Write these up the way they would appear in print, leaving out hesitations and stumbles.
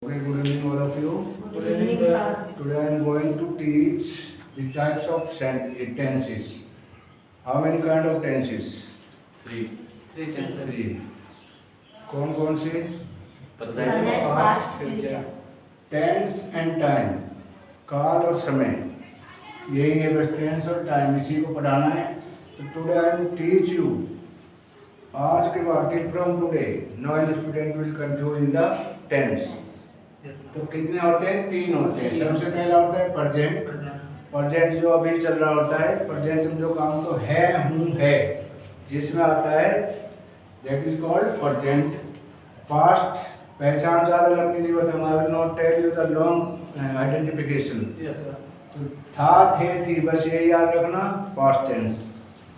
Okay, good evening all of you. Good evening, sir. Today I am going to teach the types of tenses. How many kind of tenses? Three tenses. Three. कौन से? Present, past, future. Tense and time, काल और समय, यही है बस। Tense और time इसी को पढ़ाना है। तो today I will teach you, आज के बाद from today no student will confuse in the tense. तो कितने होते हैं? तीन होते हैं। सबसे पहला होता है प्रेजेंट। प्रेजेंट जो अभी चल रहा होता है, प्रेजेंट में जो काम तो है, हूँ, है, जिसमें आता है that is called present. Past पहचान ज़्यादा लंबी नहीं होती, I will not tell you the long identification. तो था, थे, थी, बस यही याद रखना, पास्ट टेंस।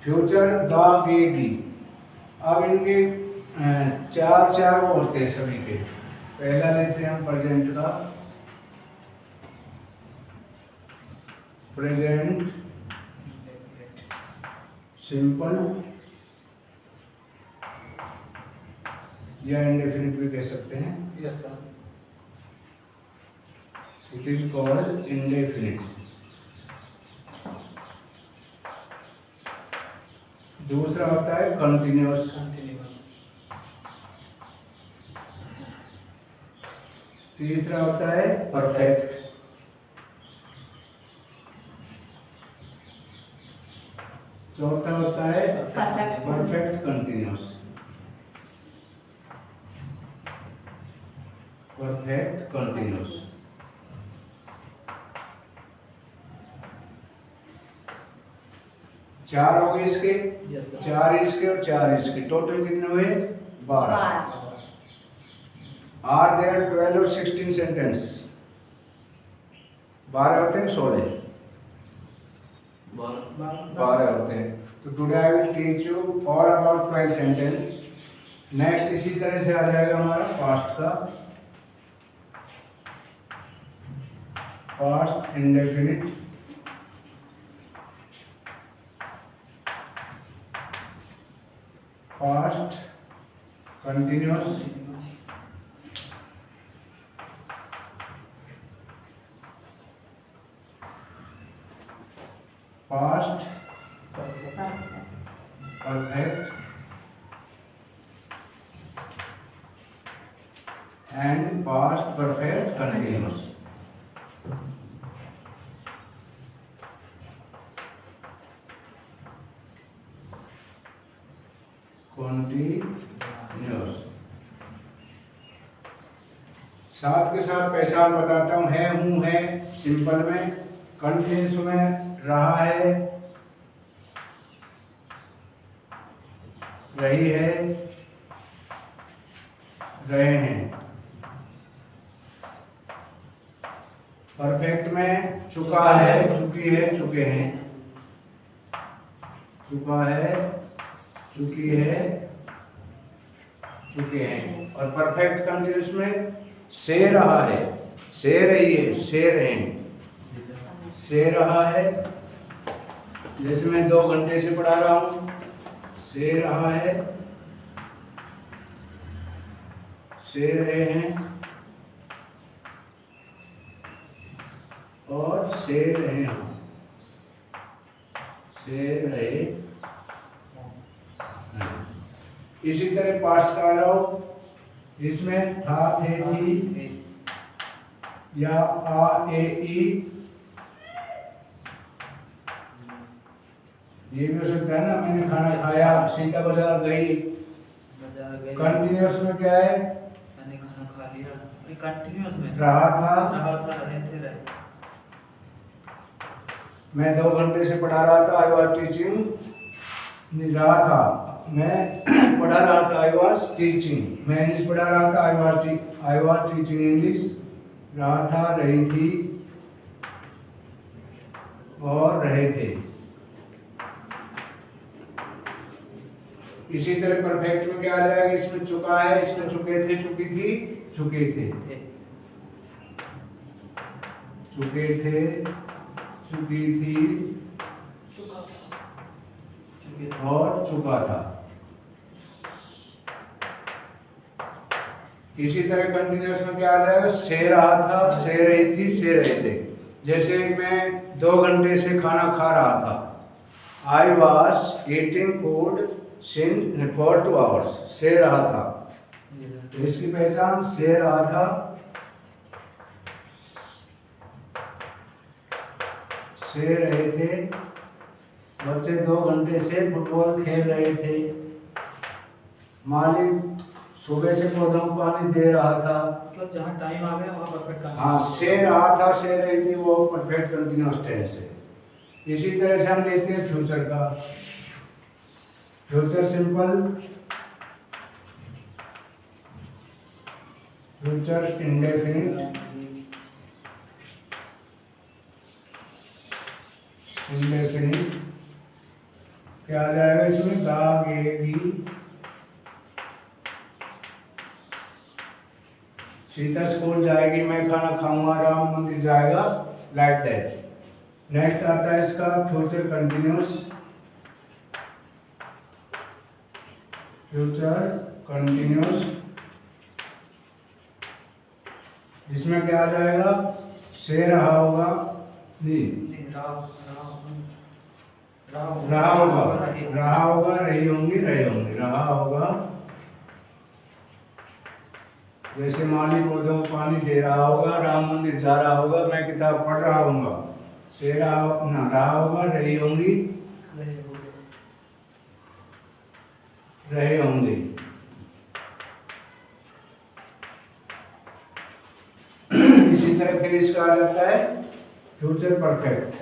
फ्यूचर गा, गे, गी। अब इनके चार चार वो होते हैं सभी के। पहला लेते हैं हम प्रेजेंट का। प्रेजेंट सिंपल या इंडेफिनिट भी कह सकते हैं। It is called indefinite. दूसरा होता है कंटिन्यूअस। तीसरा होता है परफेक्ट। चौथा होता है परफेक्ट कंटिन्यूअस। Perfect continuous. चार हो गए इसके, चार इसके और चार इसके, टोटल कितने हुए? 12। आर देयर 12 और 16 सेंटेंस? 12 होते हैं, 16 12 होते हैं। तो today I will teach you all about 12 sentence. Next इसी तरह से आ जाएगा हमारा पास्ट का। Past indefinite, past continuous, past perfect and past perfect continuous. Continuous. साथ के साथ पहचान बताता हूँ। है, हूँ, है सिंपल में, कंटिन्यूअस में रहा है, रही है, रहे हैं। परफेक्ट में चुका है, चुकी है, चुके हैं। चुका है, चुकी है, चुके हैं। और परफेक्ट कंटिन्यूअस में से रहा है, से रही है, से रहे हैं। से रहा है, जैसे मैं 2 घंटे से पढ़ा रहा हूँ, से रहा है, से रहे हैं और से रहे हैं। से रहे हैं। इसी तरह पास्ट का लो, इसमें था, थे, थी या आ, ए, ई, ये भी हो सकता है ना। मैंने खाना खाया, सीता बाजार गई। कंटिन्यूअस में क्या है? मैंने खाना खा लिया। कंटिन्यूअस में रहा था, रहे थे। मैं 2 घंटे से पढ़ा रहा था, आई वॉज टीचिंग। रहा था, मैं पढ़ा रहा था, आई वॉज टीचिंग। मैं इंग्लिश पढ़ा रहा था, आई वॉज टीचिंग इंग्लिश। रहा था, रही थी और रहे थे। इसी तरह परफेक्ट में क्या आ जाएगा? इसमें चुका है, इसमें चुके थे, चुकी थी, चुके थे, चुके थे, चुकी थी और चुका था। इसी तरह कंटिन्यूस में क्या आ जाएगा, से रहा था, से रही थी, से रहे थे। जैसे मैं 2 घंटे से खाना खा रहा था, I was eating food since for 2 hours, से रहा था। जी सर। तो इसकी पहचान से रहा था, से रहे थे, बच्चे 2 घंटे से फुटबॉल खेल रहे थे, मालिक सुबह से पौधों को पानी दे रहा था। मतलब जहाँ टाइम आ गया वहाँ परफेक्ट काम। हाँ, से रहा था, से रही थी, वो परफेक्ट कंटिन्यूअस टेंस है। इसी तरह से हम लेते हैं फ्यूचर का। Future simple, future indefinite, indefinite क्या आ जाएगा इसमें, गागेगी, सीता स्कूल जाएगी, मैं खाना खाऊंगा, राम मंदिर जाएगा, लाइक दैट। नेक्स्ट आता है इसका फ्यूचर कंटिन्यूस, फ्यूचर कंटिन्यूस, इसमें क्या आ जाएगा, से रहा होगा, नहीं रहा होगा, रही होंगी, रहे होंगे, रहा होगा। जैसे माली पौधों को पानी दे रहा होगा, राम मंदिर जा रहा होगा, मैं किताब पढ़ रहा हूँगा, से रहा ना, रहा होगा, रही होंगी, रहे होंगे। इसी तरह फिर इसका आ जाता है future perfect,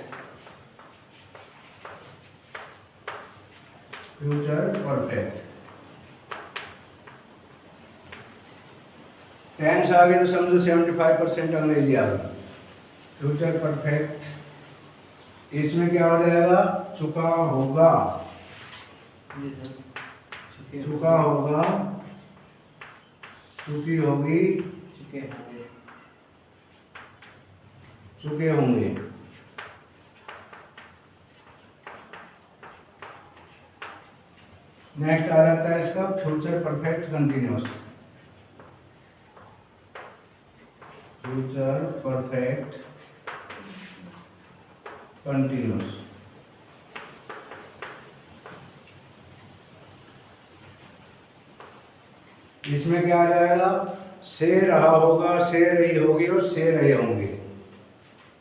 future perfect. Tense आ गए तो समझो 75% अंग्रेजी आ गई। फ्यूचर परफेक्ट, इसमें क्या हो जाएगा, चुका होगा, जी सर। चुका होगा, चुकी होगी, चुके होंगे, चुके होंगे। नेक्स्ट आ जाता है इसका future perfect continuous, future perfect continuous. इसमें क्या आ जाएगा, से रहा होगा, से रही होगी और से रहे होंगे।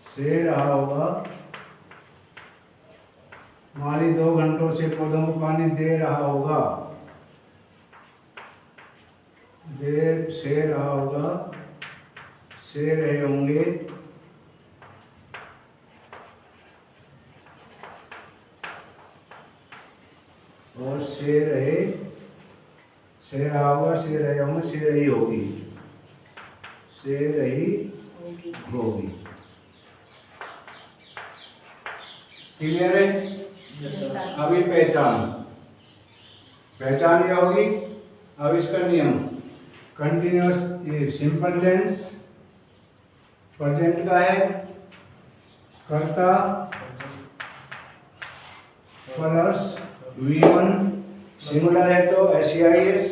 से रहा होगा, माली 2 घंटों से पौधों को पानी दे रहा होगा, से रहा होगा, से रहे होंगे, और से रहे, से रहा होगा, से रहे होंगे, से रही होगी, से रही होगी। क्लियर है? अभी पहचान, पहचान ये होगी। अब इसका नियम, कंटिन्यूअस, ये सिंपल टेंस प्रेजेंट का है, कर्ता प्लस V1, सिंगुलर है तो SEIS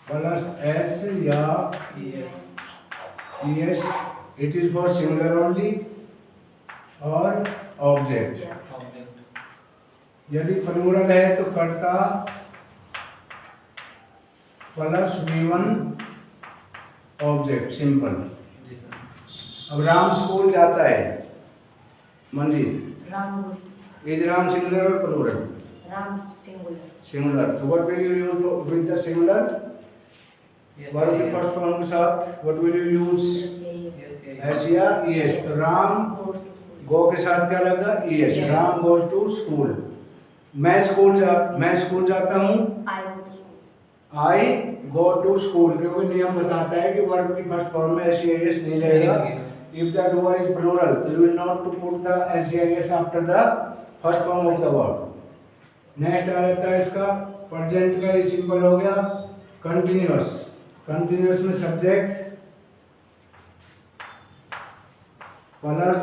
प्लस S या ES, it is for singular only, और ऑब्जेक्ट। यदि प्लूरल है तो कर्ता प्लस V1 ऑब्जेक्ट, सिंपल। जी सर। अब राम स्कूल जाता है, मंदिर, राम इज राम सिंगुलर और प्लूरल? राम सिंगुलर। सिंगुलर। तो what will you use with the singular verb के फर्स्ट फॉर्म के साथ? What will you use? S या ES। तो राम गो के साथ क्या लगा? ES। Ram goes to school. मैं स्कूल जाता हूँ, आई गो टू स्कूल, क्योंकि नियम बताता है कि वर्ब की फर्स्ट फॉर्म में SEIS नहीं लगेगा। If the doer is plural, so you will not to put the SEIS after the first form of the word. Next आ जाता है इसका प्रेजेंट का, ये सिंपल हो गया। कंटिन्यूअस, कंटिन्यूअस में सब्जेक्ट प्लस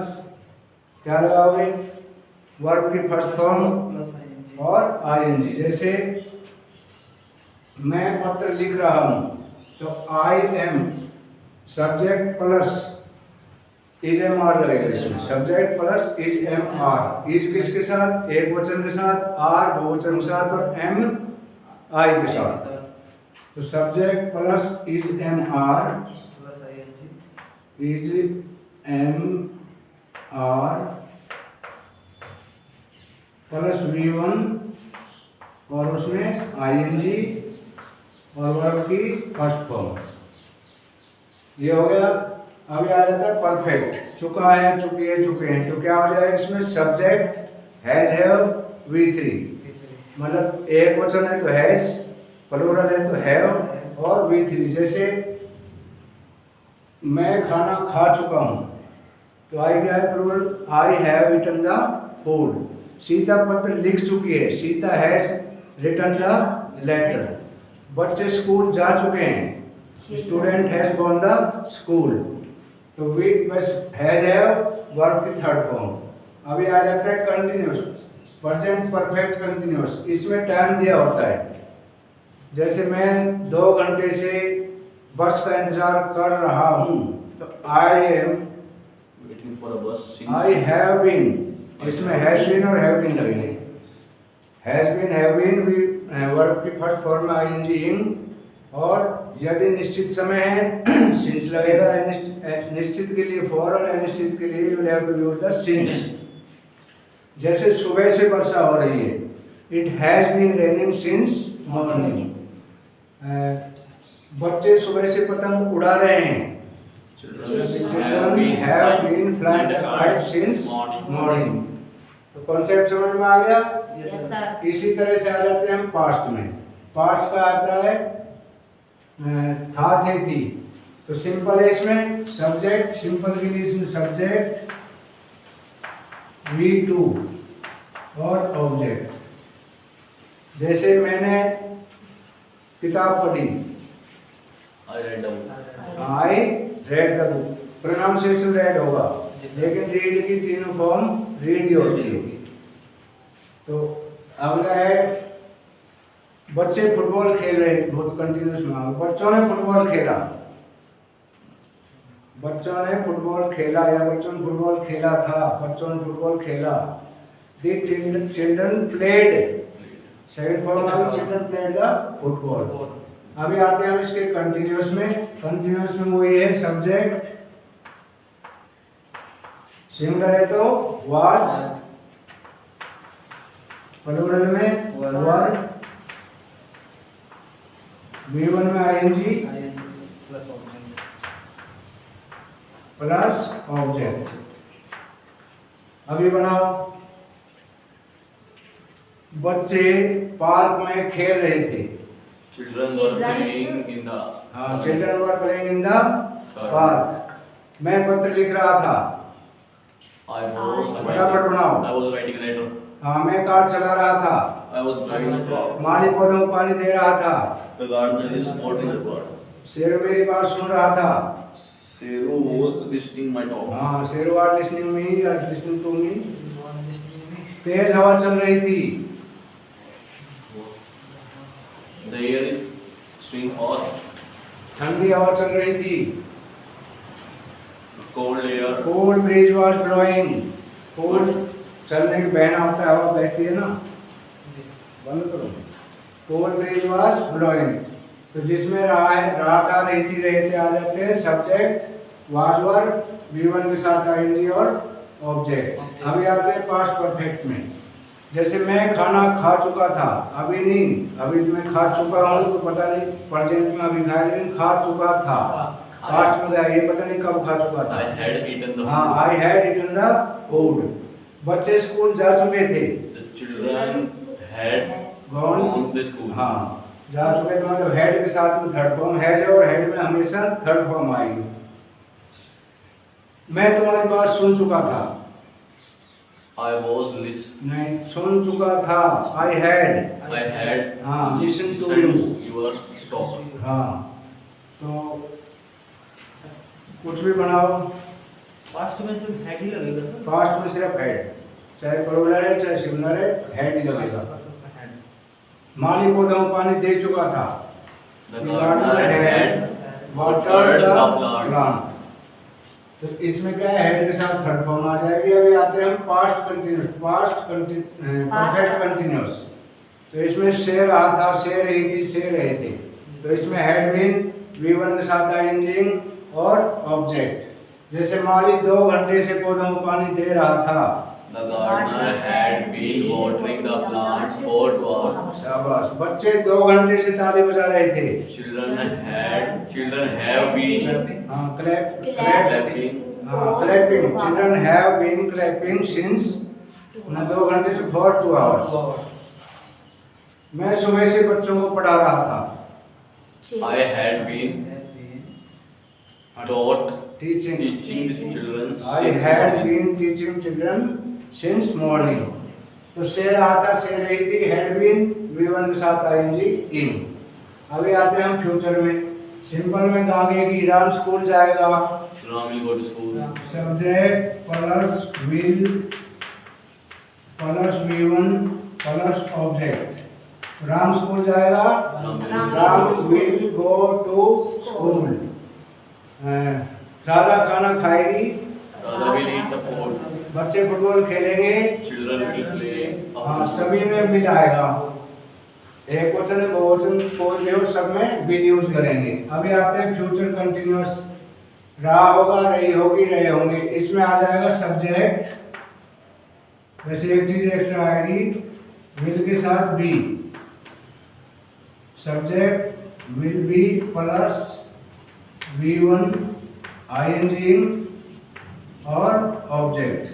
क्या लगाओगे? वर्ब की फर्स्ट फॉर्म और ING। जैसे मैं पत्र लिख रहा हूँ, तो I am subject plus is am are लगेगा इसमें, subject plus is am are. Is किसके साथ? एक वचन के साथ, आर बहुवचन के साथ और एम आई के साथ। तो subject plus is am are, plus ing is am are plus V1 और उसमें आईएनजी और वर्ब की फर्स्ट फॉर्म। ये हो गया। अभी आ जाता है परफेक्ट, चुका है, चुकी है, चुके हैं। तो क्या हो जाएगा इसमें? सब्जेक्ट हैज, हैव, V3, मतलब एक वचन है तो हैज, प्लूरल है तो हैव और V3। जैसे मैं खाना खा चुका हूँ तो आई क्या है? Plural, I have eaten the food. Sita पत्र लिख चुकी है, Sita has written the letter. बच्चे स्कूल जा चुके हैं, student has gone the school. तो वी बस हैज, हैव, वर्ब की थर्ड फॉर्म। अभी आ जाता है कंटिन्यूस, प्रेजेंट परफेक्ट कंटिन्यूस। इसमें टाइम दिया होता है। जैसे मैं 2 घंटे से बस का इंतजार कर रहा हूँ, तो I am waiting for a bus since I have been, इसमें हैज बीन और हैव बीन लगेंगे। Has been, have been, verb की फर्स्ट फॉर्म में आईएनजी ing। और यदि निश्चित समय है सिंस लगेगा, निश्चित के लिए फॉर और अनिश्चित के लिए you will have to use the since. जैसे सुबह से वर्षा हो रही है, it has been raining since morning. बच्चे सुबह से पतंग उड़ा रहे हैं, children have been flying the kite since morning। तो कॉन्सेप्ट समझ में आ गया? Yes sir. इसी तरह से आ जाते हैं हम पास्ट में। पास्ट का आता है था, थे, थी। तो सिंपल है इसमें सब्जेक्ट, सिंपल के लिए इसमें सब्जेक्ट V2 और ऑब्जेक्ट। जैसे मैंने किताब पढ़ी, I read a book। I read the book, pronunciation red होगा, लेकिन रीड की तीनों फॉर्म रीड ही होती है। तो अगला है बच्चे फुटबॉल खेल रहे, बहुत कंटिन्यूस में। बच्चों ने फुटबॉल खेला, बच्चों ने फुटबॉल खेला या बच्चों ने फुटबॉल खेला था, बच्चों ने फुटबॉल खेला। The children played, second form में चिल्ड्रन प्लेड द फुटबॉल। अभी आते हैं हम इसके कंटिन्यूस में। कंटिन्यूस में वही है सब्जेक्ट, सिंगुलर है तो वाज, प्लूरल में वर, V1 में ING plus object plus object. अभी बनाओ, बच्चे पार्क में खेल रहे थे। Children were playing in the हाँ, children were playing in the park. मैं पत्र लिख रहा था। I was फटाफट बनाओ। I was writing a letter। हाँ, मैं कार चला रहा था। I was driving the car। माली पौधों को पानी दे रहा था। The gardener is watering the garden। शेर मेरी बात सुन रहा था। Seru was listening my talk। हाँ, शेर वाज लिसनिंग मी और लिसनिंग टू मी। तेज हवा चल रही थी। The air is swinging fast। ठंडी हवा चल रही थी। Cold air। Cold bridge was blowing. Cold चलने के बहना होता है, हवा बहती है ना। बंद करो। Cold bridge was blowing. तो जिसमें रहा था, रही थी, रहे थे आ जाते हैं सब्जेक्ट वाज वर, V1 के साथ आईएनजी और ऑब्जेक्ट। अभी आते हैं पास्ट परफेक्ट में। जैसे मैं खाना खा चुका था, अभी नहीं, अभी मैं खा चुका हूँ तो पता नहीं प्रेजेंट में अभी खाया, लेकिन खा चुका था। पास्ट में गया, ये पता नहीं कब खा चुका था। I had eaten the हाँ, food। I had eaten the food. बच्चे स्कूल जा चुके थे। The children had gone gone to school। हाँ, जा चुके थे, मतलब हेड के साथ में थर्ड फॉर्म हैज है और हेड में हमेशा थर्ड फॉर्म आएगी। मैं तुम्हारी बात सुन चुका था। I was listening। नहीं, सुन चुका था। आई हैड, I had हाँ, listen to listened your talk। हाँ, तो कुछ भी बनाओ। पास्ट में तो हेड ही लगेगा सर। फास्ट में सिर्फ हेड, चाहे प्लूरल है चाहे सिंगुलर है, हेड ही लगेगा। माली पौधों को पानी दे चुका था। The gardener had watered watered the the plants. plant. तो इसमें क्या है, हेड के साथ थर्ड फॉर्म आ जाएगी। अभी आते हैं हम पास्ट कंटिन्यूस, परफेक्ट कंटिन्यूस। तो इसमें से रहा था, से रही थी, से रहे थे। तो इसमें हैड बीन V1 के साथ आईएनजी और ऑब्जेक्ट। जैसे माली 2 घंटे से पौधों को पानी दे रहा था। The gardener had been watering the plants for 2 hours. शाबाश। बच्चे 2 घंटे से ताली बजा रहे थे। Children have been हाँ, clapping। Children have been clapping since 2 घंटे से for 2 hours। मैं सुबह से बच्चों को पढ़ा रहा था। I had been teaching these children I since had morning. been teaching children since morning। तो से रहा था, से रही थी, had been V1 के साथ आईएनजी in। अभी आते हैं हम फ्यूचर में। सिंपल में कहेंगे कि राम स्कूल जाएगा। Ram will go to school. Subject plus will plus V1 plus object. Ram school जाएगा। Ram will go to school। Radha खाना खाएगी। Radha will eat the food. बच्चे फुटबॉल खेलेंगे। Children will play. हाँ, सभी में will आएगा। एक वचन बहुवचन कोई भी हो, सब में will यूज करेंगे। अभी आते हैं फ्यूचर कंटिन्यूअस। रहा होगा, रही होगी, रहे होंगे। इसमें आ जाएगा सब्जेक्ट। वैसे एक चीज एक्स्ट्रा आएगी, will के साथ be। Subject will be plus V1 ING और ऑब्जेक्ट।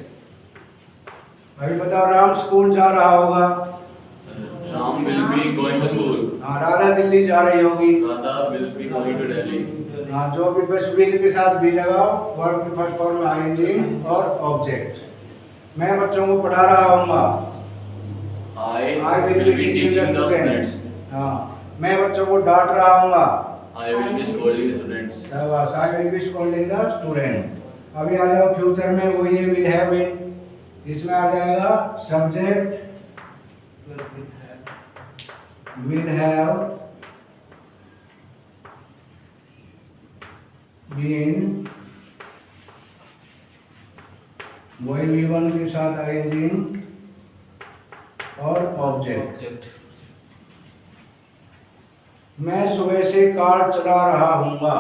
अभी बताओ, राम स्कूल जा रहा होगा। Ram will be going to school. हाँ, राधा दिल्ली जा रही होगी। Radha will be going to Delhi. हाँ, जो भी बस will के साथ भी लगाओ, वर्ब के फर्स्ट फॉर्म में आईएनजी और ऑब्जेक्ट। मैं बच्चों को पढ़ा रहा हूँगा। I will be teaching the students. हाँ, मैं बच्चों को डांट रहा हूँगा। I will be scolding the students. शाबाश, I will be scolding the student। अभी आ जाओ फ्यूचर में, वो ये will have been। इसमें आ जाएगा सब्जेक्ट will have been, वही V1 के साथ आईएनजी और ऑब्जेक्ट। मैं सुबह से कार चला रहा हूँगा।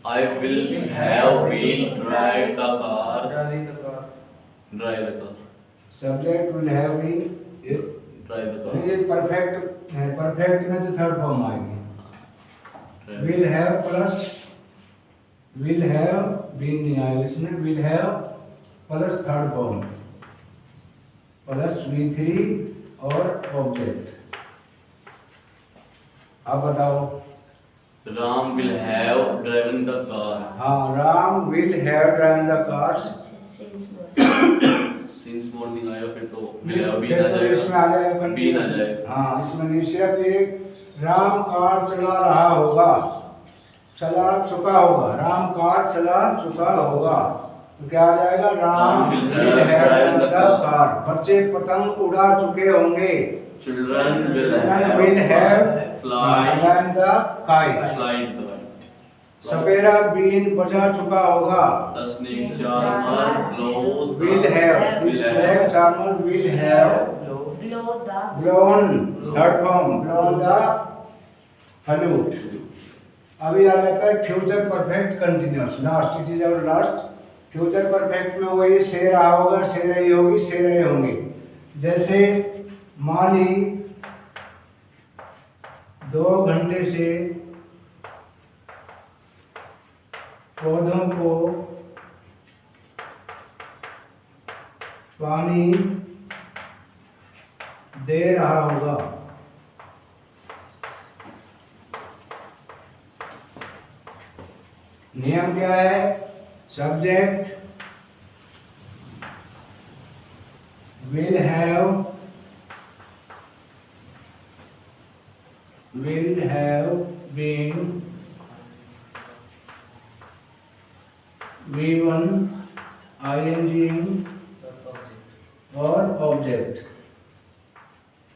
I will have been drive the car. Drive the car. Subject will have been, Drive the car. ये परफेक्ट है। परफेक्ट में तो थर्ड फॉर्म आएगी। Drive. will have plus will have been नहीं आएगा इसमें। will have plus third form plus V3 और object. अब बताओ। Ram will have driven the car. हाँ, Ram will have driven the cars। Since morning आया, फिर तो will have been फिर आ तो इसमें आ जाएगा. जाएगा Been आ continuous। जाएगा. हाँ, इसमें निश्चय कि राम कार चला रहा होगा, चला चुका होगा। राम कार चला चुका होगा, तो क्या आ जाएगा? Ram will will have have driven the the car। car। बच्चे पतंग उड़ा चुके होंगे। Children will will have fly flown the kite। fly the kite. सपेरा बीन बजा चुका होगा। The snake charmer blows the will have, will this have slave charmer will have Blow the blown, third form, blown the flute। अभी आ जाता है future perfect continuous. Last, it is our last. Future perfect में वही से रहा होगा, से रही होगी, से रहे होंगे। जैसे माली 2 घंटे से पौधों को पानी दे रहा होगा। नियम क्या है? Subject will have been V1 ing और object.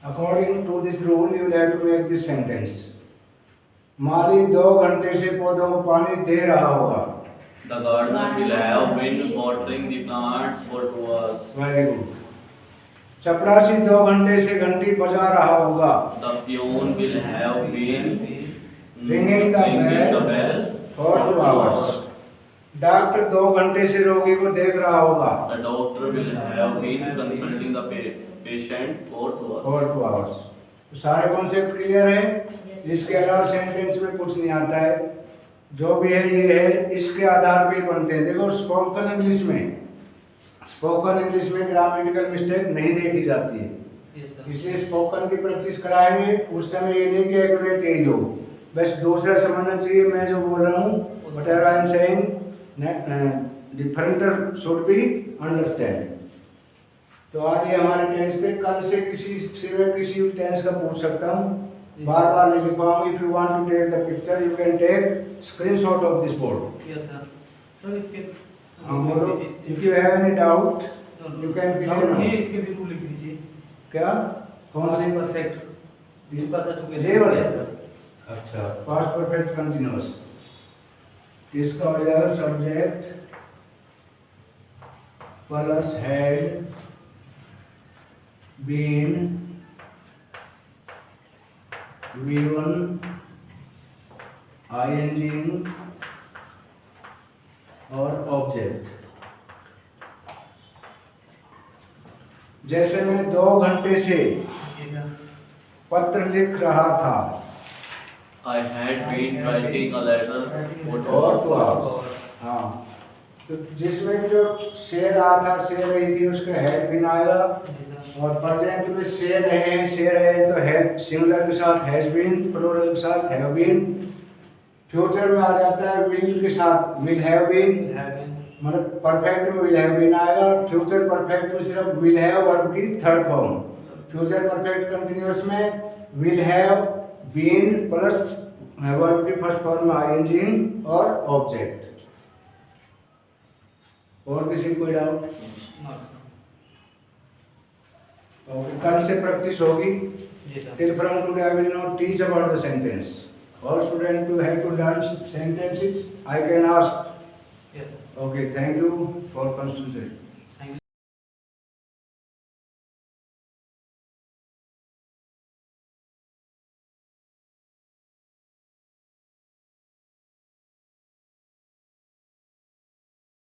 According according to this rule, you will have to make this sentence. माली 2 घंटे से पौधों को पानी दे रहा होगा. The gardener will have been watering the plants for 2 hours. Very good. चपरासी 2 घंटे से घंटी बजा रहा होगा. The peon will have been Ringing the bell for 2 hours. Doctor 2 घंटे से रोगी को देख रहा होगा. The doctor will have been consulting the patient for 2 hours. For 2 hours. तो सारे कॉन्सेप्ट क्लियर है. इसके अलावा सेंटेंस में कुछ नहीं आता है. जो भी है ये है, इसके आधार पे बनते हैं. देखो स्पोकन इंग्लिश में ग्रामेटिकल मिस्टेक नहीं देखी जाती है. Yes, sir. इसलिए स्पोकन की प्रैक्टिस कराएंगे. उस समय ये नहीं कि एक्यूरेट तेज हो, बस दूसरा समझना चाहिए मैं जो बोल रहा हूँ. Whatever I am saying different should be understand. तो आज ये हमारे टेंस थे. कल से किसी टेंस का पूछ सकता हूँ. बार बार नहीं लिखवाऊंगी. If you want to take the picture you can take screenshot of this board. Yes, sir. Sir, इसके if you have any doubt No, no. you can fill Now, in now. ये इसके बिल्कुल लिख दीजिए. क्या कौन सी परफेक्ट इसका था चुके ये वाला? Yes, sir. अच्छा, पास्ट परफेक्ट कंटिन्यूअस. इसका हो जाएगा subject plus had been V1 ing और ऑब्जेक्ट. जैसे मैं 2 घंटे से Yes, sir. पत्र लिख रहा था. I had been writing a letter for 2 और 2 hours. hours. हाँ, तो जिसमें जो से रहा था, से रही थी, उसका हैड बीन आएगा. Yes, sir. और प्रेजेंट में से रहे हैं तो हैड सिंगुलर के साथ हैज बीन, प्लूरल के साथ हैव बीन. फ्यूचर में आ जाता है विल के साथ will have been. Have been. मतलब परफेक्ट में विल हैव बीन आएगा. फ्यूचर परफेक्ट में सिर्फ विल हैव वर्ब की third form. Future perfect continuous में will have been plus verb की फर्स्ट फॉर्म में आईएनजी और ऑब्जेक्ट. और किसी को कोई डाउट? No, sir. ओके, कल से प्रैक्टिस होगी. Yes, sir. Till from today I will not teach about the sentence. All students who have to learn sentences, I can ask. Yes, sir. Okay, thank you for consideration.